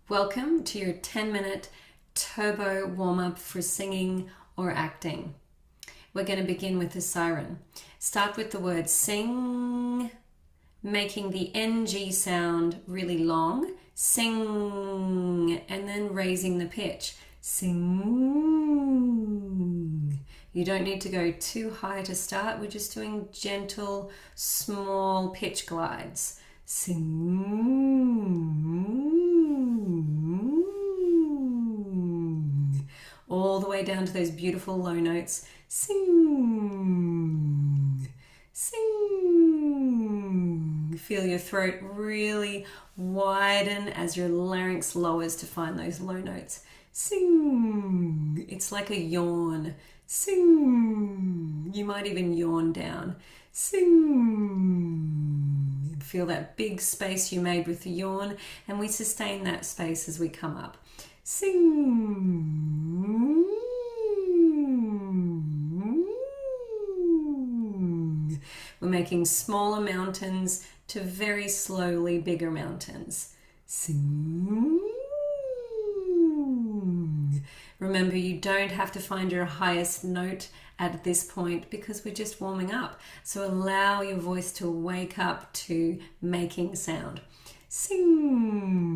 Welcome to your 10-minute turbo warm-up for singing or acting. We're going to begin with the siren. Start with the word sing, making the NG sound really long. Sing, and then raising the pitch. Sing. You don't need to go too high to start. We're just doing gentle, small pitch glides. Sing. All the way down to those beautiful low notes. Sing. Sing. Feel your throat really widen as your larynx lowers to find those low notes. Sing. It's like a yawn. Sing. You might even yawn down. Sing. Feel that big space you made with the yawn, and we sustain that space as we come up. Sing. We're making smaller mountains to very slowly bigger mountains. Sing. Remember, you don't have to find your highest note at this point because we're just warming up. So allow your voice to wake up to making sound. Sing.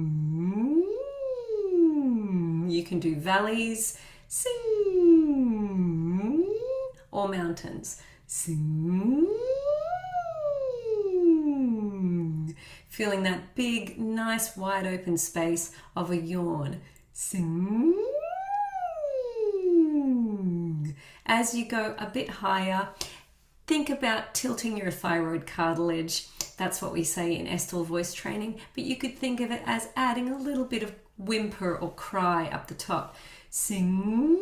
You can do valleys, sing, or mountains. Sing. Feeling that big, nice, wide open space of a yawn. Sing. As you go a bit higher, think about tilting your thyroid cartilage. That's what we say in Estel voice training, but you could think of it as adding a little bit of whimper or cry up the top. Sing.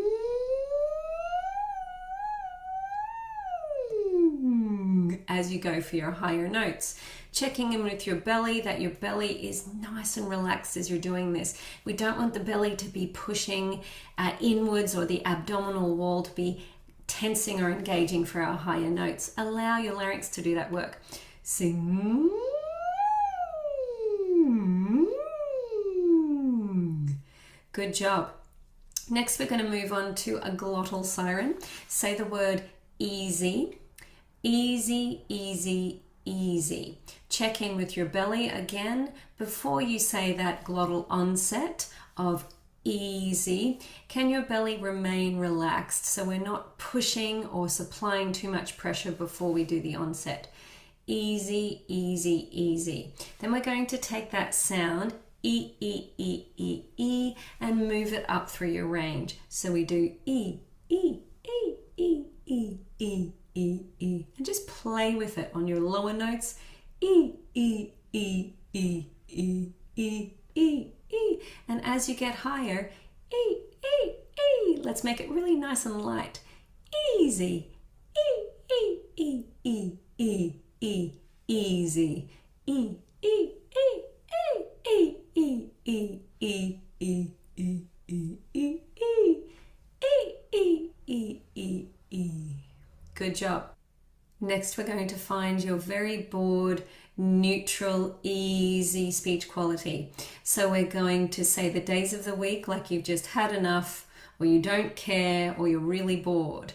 As you go for your higher notes. Checking in with your belly, that your belly is nice and relaxed as you're doing this. We don't want the belly to be pushing inwards or the abdominal wall to be tensing or engaging for our higher notes. Allow your larynx to do that work. Sing. Good job. Next, we're going to move on to a glottal siren. Say the word easy. Easy, easy, easy. Check in with your belly again before you say that glottal onset of easy. Can your belly remain relaxed so we're not pushing or supplying too much pressure before we do the onset? Easy, easy, easy. Then we're going to take that sound E, E, E, E, E and move it up through your range. So we do E, E, E, E, E, E, E, E, and just play with it on your lower notes. E, E, E, E, E, E, E, E. And as you get higher, E, E, E. Let's make it really nice and light. Easy. E, E, E, E, E, E, easy. E, E, E, E, E, E, E, E, E, E, E, E, E, E, E, E. Good job. Next, we're going to find your very bored, neutral, easy speech quality. So we're going to say the days of the week like you've just had enough, or you don't care, or you're really bored.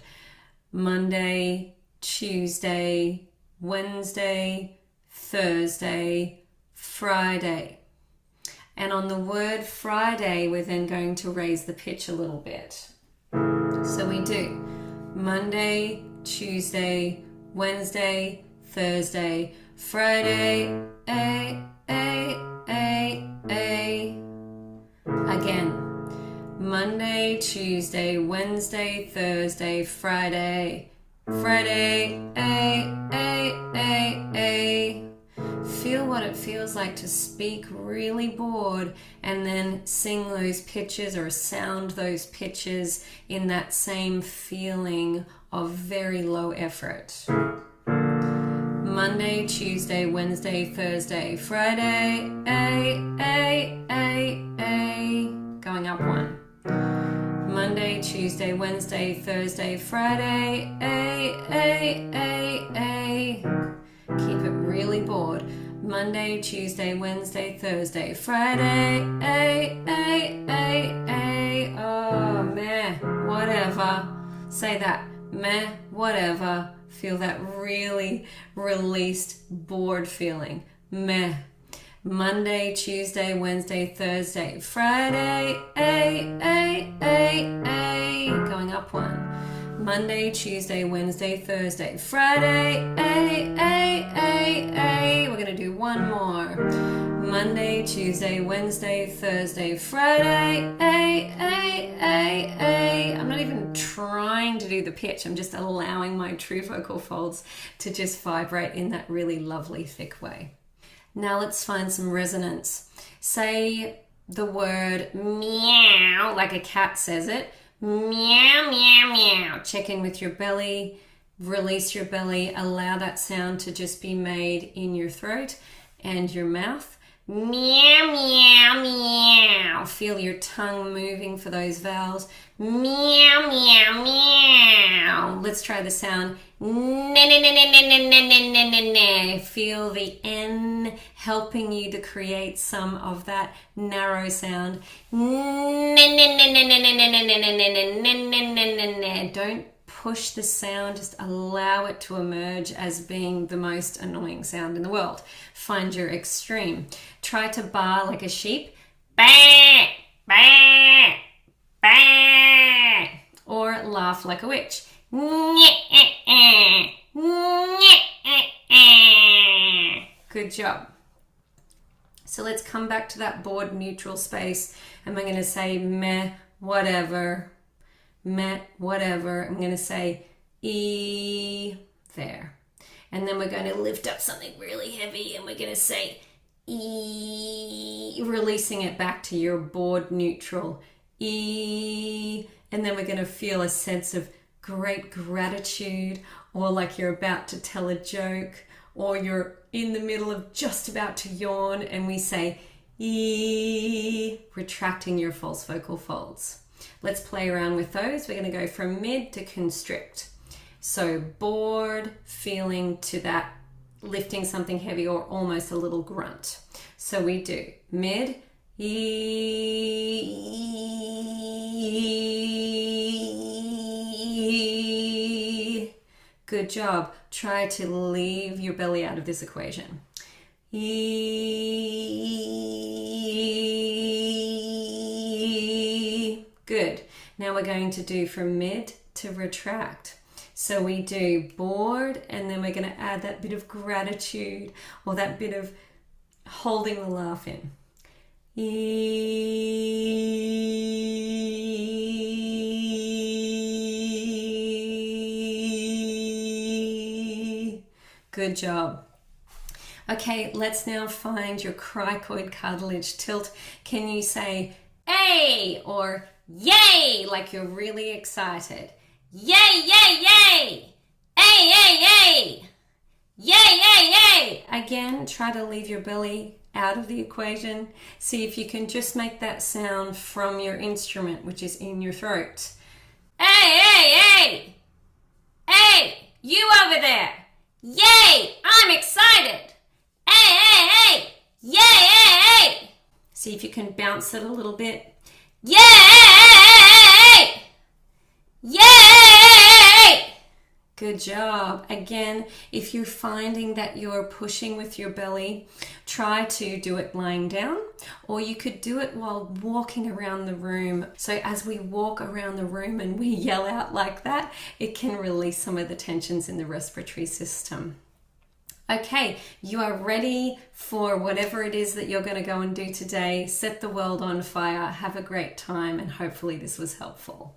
Monday, Tuesday, Wednesday, Thursday, Friday. And on the word Friday, we're then going to raise the pitch a little bit. So we do Monday, Tuesday, Wednesday, Thursday, Friday, A, A, A, A. Again, Monday, Tuesday, Wednesday, Thursday, Friday, Friday, A, A, A, A. Feel what it feels like to speak really bored and then sing those pitches or sound those pitches in that same feeling of very low effort. Monday, Tuesday, Wednesday, Thursday, Friday, A, A, A, A. Going up one. Monday, Tuesday, Wednesday, Thursday, Friday, A, A, A, A. Keep it really bored. Monday, Tuesday, Wednesday, Thursday, Friday, A, Say that, meh, whatever. Feel that really released, bored feeling. Meh. Monday, Tuesday, Wednesday, Thursday, Friday, going up one. Monday, Tuesday, Wednesday, Thursday, Friday, We're going to do one more. Monday, Tuesday, Wednesday, Thursday, Friday, I'm not even trying to do the pitch. I'm just allowing my true vocal folds to just vibrate in that really lovely, thick way. Now let's find some resonance. Say the word meow like a cat says it. Meow, meow, meow. Check in with your belly, release your belly, allow that sound to just be made in your throat and your mouth. Meow, meow, meow. Feel your tongue moving for those vowels. Meow, meow, meow. Let's try the sound. Feel the N helping you to create some of that narrow sound. Don't push the sound, just allow it to emerge as being the most annoying sound in the world. Find your extreme. Try to bar like a sheep. Bah, bah, bah. Or laugh like a witch. Good job. So let's come back to that board neutral space, and we're going to say meh, whatever, meh, whatever. I'm going to say e there. And then we're going to lift up something really heavy, and we're going to say e, releasing it back to your board neutral e. And then we're going to feel a sense of great gratitude, or like you're about to tell a joke, or you're in the middle of just about to yawn, and we say e, retracting your false vocal folds. Let's play around with those. We're going to go from mid to constrict. So bored, feeling to that, lifting something heavy or almost a little grunt. So we do mid, e. Good job. Try to leave your belly out of this equation. E. Good. Now we're going to do from mid to retract. So we do bored, and then we're going to add that bit of gratitude or that bit of holding the laugh in. Good job. Okay, let's now find your cricoid cartilage tilt. Can you say "ay" or "yay" like you're really excited? Yay, yay, yay! Ay, ay, ay! Yay, yay, yay! Again, try to leave your belly out of the equation. See if you can just make that sound from your instrument, which is in your throat. Hey, hey, hey! Hey, you over there! Yay! I'm excited! Hey, hey, hey! Yay, hey, hey! See if you can bounce it a little bit. Yay! Yay! Good job. Again, if you're finding that you're pushing with your belly, try to do it lying down, or you could do it while walking around the room. So as we walk around the room and we yell out like that, it can release some of the tensions in the respiratory system. Okay, you are ready for whatever it is that you're going to go and do today. Set the world on fire. Have a great time, and hopefully this was helpful.